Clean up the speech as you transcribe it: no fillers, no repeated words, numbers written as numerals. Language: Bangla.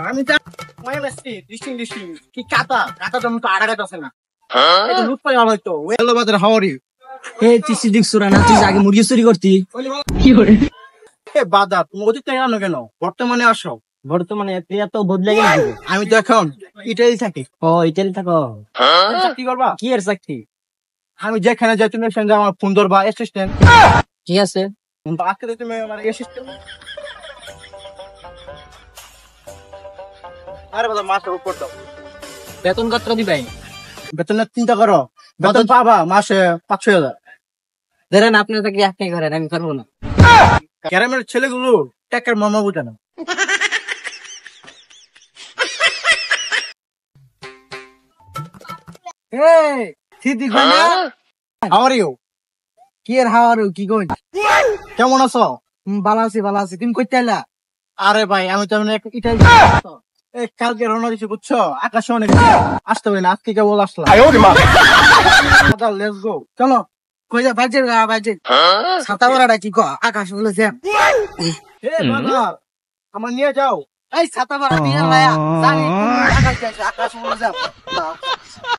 আমি কি কাতা কাতা তো আড়া আছে না লুট পাই হয়তো ওয়েলো বাজার হাওয়ারি চিসি দিক সুরা না তুই আগে মুরগি চুরি করতি বাদা তুমি অতীত আনো কেন বর্তমানে আসো। বর্তমানে প্রিয়া তো বদলে গেছে। আমি তো এখন ইটালি থাকি। ও ইটালি থাকো, কি করবা? কি এর চাকরি? আমি যেখানে যাই তুমি সেখানে আমার ফোন ধরবা অ্যাসিস্ট্যান্ট। ঠিক আছে, কিন্তু আজকে তো তুমি আমার অ্যাসিস্ট্যান্ট। আরে বাবা মাসের উপর দাও। বেতন কত দিবাই? বেতনের চিন্তা করো, বেতন পাবা মাসে 5-6 হাজার। ধরেন আপনার চাকরি আপনি করেন, আমি করবো না। গ্রামের ছেলেগুলো টাকার মামা বুঝে না। How are you? কি এর হাওয়ারু কি কই? কেমন আছো? ভালো আছি, তুমি কইতে আইলা? আরে ভাই আমি তো ইটালি কালকে রওনা দিছি বুঝছো, আকাশে অনেক আসতে পারি না, আজকে কেবল আসলাম। লেটস গো, চলো। কই যা বাজে বাজে ছাতা বড়াটা কি কো আকাশ বলে যে আমার নিয়ে যাও। এই ছাতা বড়া দিয়ে লায়া জানি আকাশ বলে যাও।